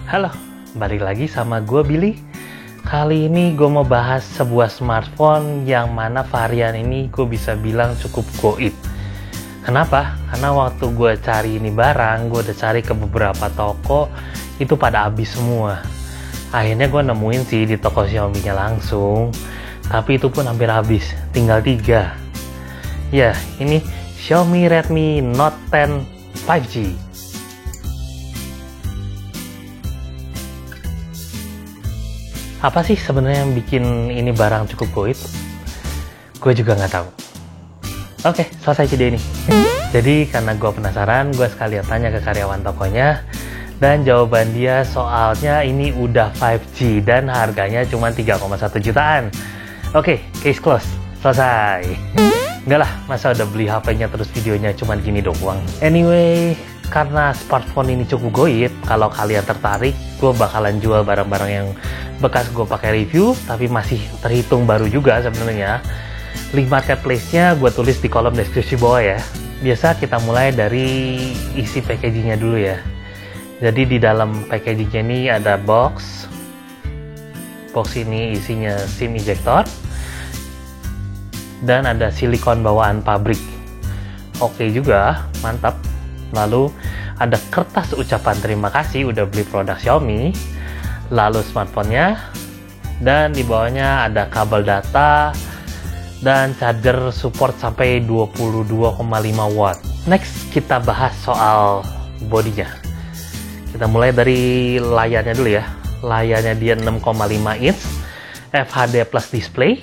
Halo, balik lagi sama gue Billy. Kali ini gue mau bahas sebuah smartphone yang mana varian ini gue bisa bilang cukup goib. Kenapa? Karena waktu gue cari ini barang, gue udah cari ke beberapa toko, itu pada habis semua. Akhirnya gue nemuin sih di toko Xiaomi-nya langsung, tapi itu pun hampir habis, tinggal 3. Ya, ini Xiaomi Redmi Note 10 5G. Apa sih sebenarnya yang bikin ini barang cukup goib? Gue juga nggak tahu. Oke, selesai video ini. Jadi karena gue penasaran, gue sekalian tanya ke karyawan tokonya, dan jawaban dia soalnya ini udah 5G dan harganya cuma 3,1 jutaan. Oke, case close, selesai. Enggak lah, masa udah beli HP-nya terus videonya cuma gini doang. Anyway, karena smartphone ini cukup goib, kalau kalian tertarik, gue bakalan jual barang-barang yang bekas gue pakai review, tapi masih terhitung baru juga sebenarnya. Link marketplace-nya gue tulis di kolom deskripsi bawah ya. Biasa kita mulai dari isi packaging-nya dulu ya. Jadi di dalam packaging-nya ini ada box. Box ini isinya SIM ejector. Dan ada silikon bawaan pabrik. Oke juga, mantap. Lalu ada kertas ucapan terima kasih udah beli produk Xiaomi. Lalu smartphone-nya, dan di bawahnya ada kabel data dan charger support sampai 22,5 watt. Next kita bahas soal bodinya. Kita mulai dari layarnya dulu ya. Layarnya dia 6,5 inch FHD plus display.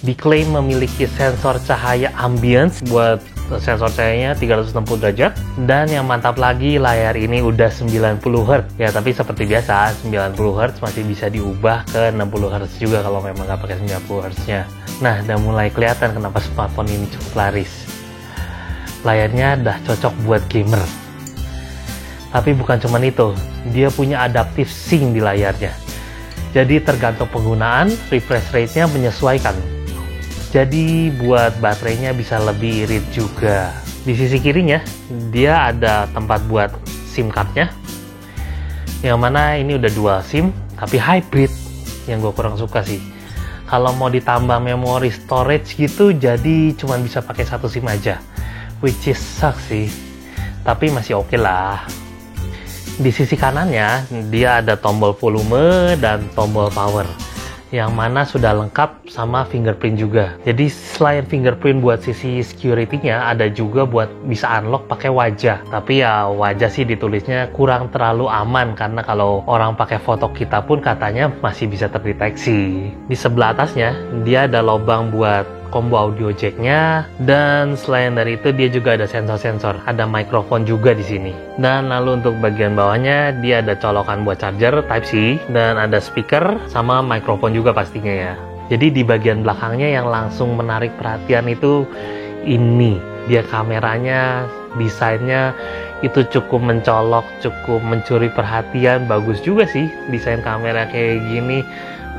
Diklaim memiliki sensor cahaya ambience buat sensor cahayanya 360 derajat, dan yang mantap lagi layar ini udah 90 Hz ya, tapi seperti biasa 90 Hz masih bisa diubah ke 60 Hz juga kalau memang nggak pakai 90 Hz nya. Nah, udah mulai kelihatan kenapa smartphone ini cukup laris. Layarnya udah cocok buat gamer, tapi bukan cuma itu, dia punya adaptive sync di layarnya, jadi tergantung penggunaan refresh rate nya menyesuaikan. Jadi buat baterainya bisa lebih irit juga. Di sisi kirinya dia ada tempat buat SIM cardnya, yang mana ini udah dual SIM tapi hybrid, yang gue kurang suka sih. Kalau mau ditambah memori storage gitu, jadi cuma bisa pakai satu SIM aja, which is sucks sih, tapi masih oke lah. Di sisi kanannya dia ada tombol volume dan tombol power, yang mana sudah lengkap sama fingerprint juga. Jadi selain fingerprint buat sisi security-nya, ada juga buat bisa unlock pakai wajah. Tapi ya wajah sih ditulisnya kurang terlalu aman, karena kalau orang pakai foto kita pun katanya masih bisa terdeteksi. Di sebelah atasnya dia ada lubang buat combo audio jack-nya, dan selain dari itu dia juga ada sensor-sensor, ada mikrofon juga di sini. Dan lalu untuk bagian bawahnya dia ada colokan buat charger Type C, dan ada speaker sama mikrofon juga pastinya ya. Jadi di bagian belakangnya yang langsung menarik perhatian itu ini, dia kameranya, desainnya itu cukup mencolok, cukup mencuri perhatian, bagus juga sih desain kamera kayak gini,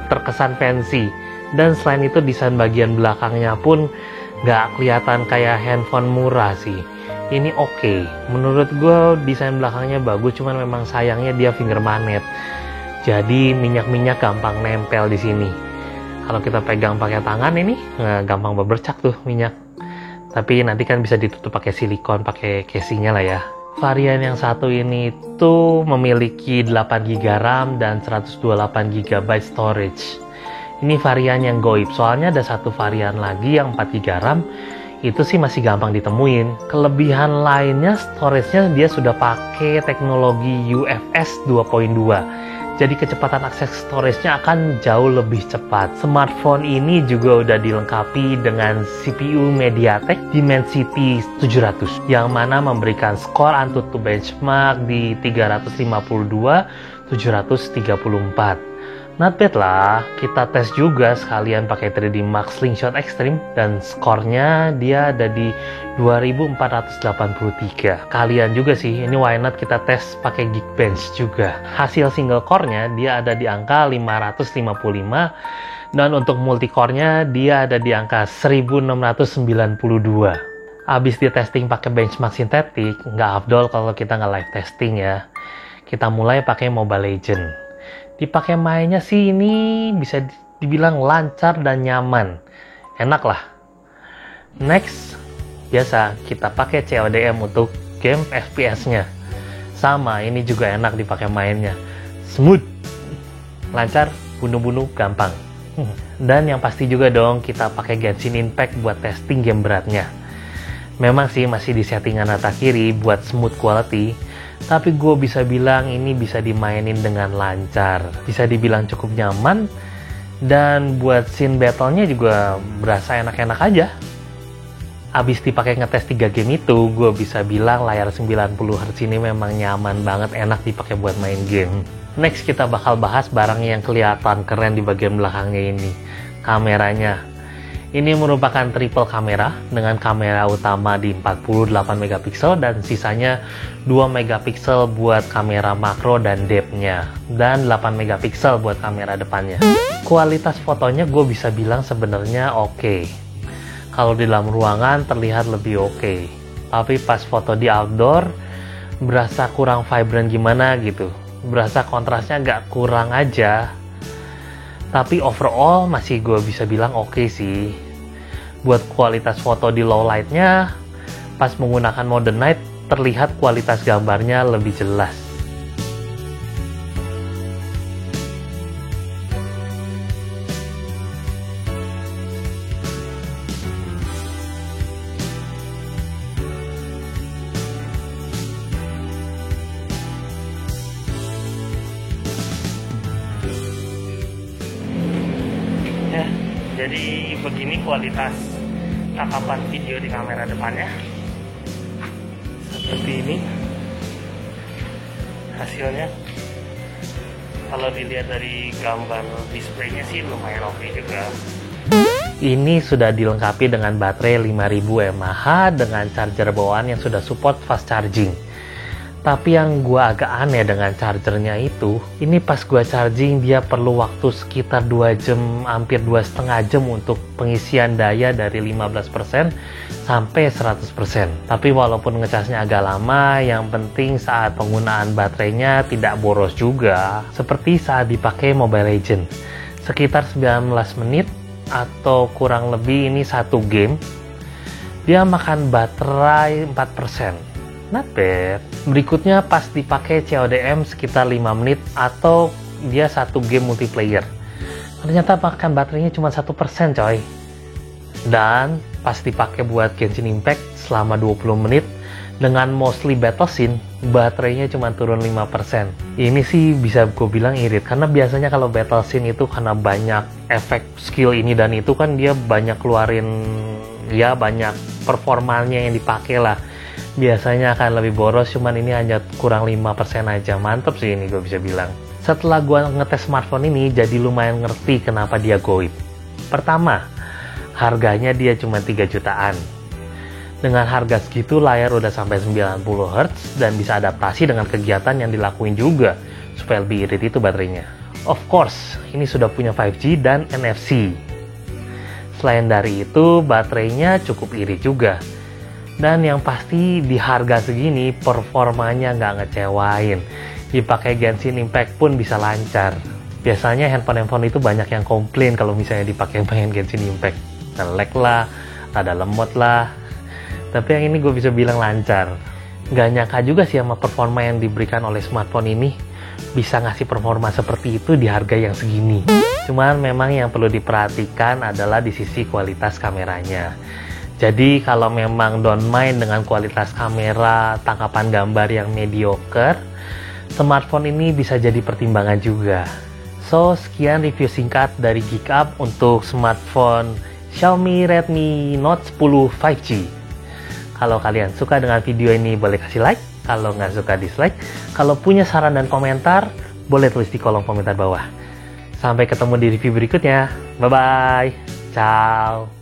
terkesan fancy. Dan selain itu desain bagian belakangnya pun nggak kelihatan kayak handphone murah sih. Ini oke. Menurut gue desain belakangnya bagus, cuman memang sayangnya dia finger magnet. Jadi minyak-minyak gampang nempel di sini. Kalau kita pegang pakai tangan ini gampang berbercak tuh minyak. Tapi nanti kan bisa ditutup pakai silikon, pakai casingnya lah ya. Varian yang satu ini tuh memiliki 8GB RAM dan 128GB storage. Ini varian yang goib, soalnya ada satu varian lagi yang 4GB RAM, itu sih masih gampang ditemuin. Kelebihan lainnya, storage-nya dia sudah pakai teknologi UFS 2.2. Jadi kecepatan akses storage-nya akan jauh lebih cepat. Smartphone ini juga udah dilengkapi dengan CPU MediaTek Dimensity 700, yang mana memberikan skor AnTuTu benchmark di 352/734. Not bad lah, kita tes juga sekalian pakai 3D Mark Slingshot Extreme, dan skornya dia ada di 2483. Kalian juga sih, ini why not kita tes pakai Geekbench juga. Hasil single core-nya dia ada di angka 555, dan untuk multi core-nya dia ada di angka 1692. Abis di testing pakai benchmark sintetik, nggak afdol kalau kita nggak live testing ya. Kita mulai pakai Mobile Legend. Dipakai mainnya sih ini bisa dibilang lancar dan nyaman. Enak lah. Next, biasa kita pakai CODM untuk game FPS-nya. Sama, ini juga enak dipakai mainnya. Smooth, lancar, bunuh-bunuh gampang. Dan yang pasti juga dong kita pakai Genshin Impact buat testing game beratnya. Memang sih masih di settingan rata kiri buat smooth quality, tapi gue bisa bilang ini bisa dimainin dengan lancar. Bisa dibilang cukup nyaman, dan buat scene battle-nya juga berasa enak-enak aja. Abis dipakai ngetes 3 game itu, gue bisa bilang layar 90Hz ini memang nyaman banget, enak dipakai buat main game. Next kita bakal bahas barang yang kelihatan keren di bagian belakangnya ini, kameranya. Ini merupakan triple kamera dengan kamera utama di 48 megapiksel dan sisanya 2 megapiksel buat kamera makro dan depth-nya, dan 8 megapiksel buat kamera depannya. Kualitas fotonya gue bisa bilang sebenarnya oke. Kalau di dalam ruangan terlihat lebih oke, tapi pas foto di outdoor berasa kurang vibrant gimana gitu, berasa kontrasnya agak kurang aja. Tapi overall masih gue bisa bilang oke sih. Buat kualitas foto di low light-nya, pas menggunakan mode night terlihat kualitas gambarnya lebih jelas. Jadi begini kualitas tangkapan video di kamera depannya. Seperti ini hasilnya. Kalau dilihat dari gambar displaynya sih lumayan oke juga. Ini sudah dilengkapi dengan baterai 5000 mAh dengan charger bawaan yang sudah support fast charging. Tapi yang gua agak aneh dengan chargernya itu, ini pas gua charging dia perlu waktu sekitar 2 jam, hampir 2,5 jam untuk pengisian daya dari 15% sampai 100%. Tapi walaupun ngecasnya agak lama, yang penting saat penggunaan baterainya tidak boros juga. Seperti saat dipakai Mobile Legend, sekitar 19 menit atau kurang lebih ini satu game, dia makan baterai 4%. Not bad. Berikutnya pas dipakai CODM sekitar 5 menit atau dia satu game multiplayer. Ternyata makan baterainya cuma 1% coy. Dan pas dipakai buat Genshin Impact selama 20 menit dengan mostly battle scene, baterainya cuma turun 5%. Ini sih bisa gue bilang irit, karena biasanya kalau battle scene itu karena banyak efek skill ini dan itu kan dia banyak keluarin, ya banyak performanya yang dipakai lah. Biasanya akan lebih boros, cuman ini hanya kurang 5% aja. Mantep sih ini gue bisa bilang. Setelah gue ngetes smartphone ini, jadi lumayan ngerti kenapa dia goib. Pertama, harganya dia cuma 3 jutaan. Dengan harga segitu, layar udah sampai 90Hz dan bisa adaptasi dengan kegiatan yang dilakuin juga, supaya lebih irit itu baterainya. Of course, ini sudah punya 5G dan NFC. Selain dari itu, baterainya cukup irit juga. Dan yang pasti di harga segini performanya nggak ngecewain. Dipakai Genshin Impact pun bisa lancar. Biasanya handphone itu banyak yang komplain kalau misalnya dipakai main Genshin Impact. Nge-lag lah, ada lemot lah. Tapi yang ini gue bisa bilang lancar. Nggak nyangka juga sih sama performa yang diberikan oleh smartphone ini. Bisa ngasih performa seperti itu di harga yang segini. Cuman memang yang perlu diperhatikan adalah di sisi kualitas kameranya. Jadi kalau memang don't mind dengan kualitas kamera, tangkapan gambar yang mediocre, smartphone ini bisa jadi pertimbangan juga. So, sekian review singkat dari GeekUp untuk smartphone Xiaomi Redmi Note 10 5G. Kalau kalian suka dengan video ini boleh kasih like, kalau nggak suka dislike. Kalau punya saran dan komentar, boleh tulis di kolom komentar bawah. Sampai ketemu di review berikutnya. Bye-bye. Ciao.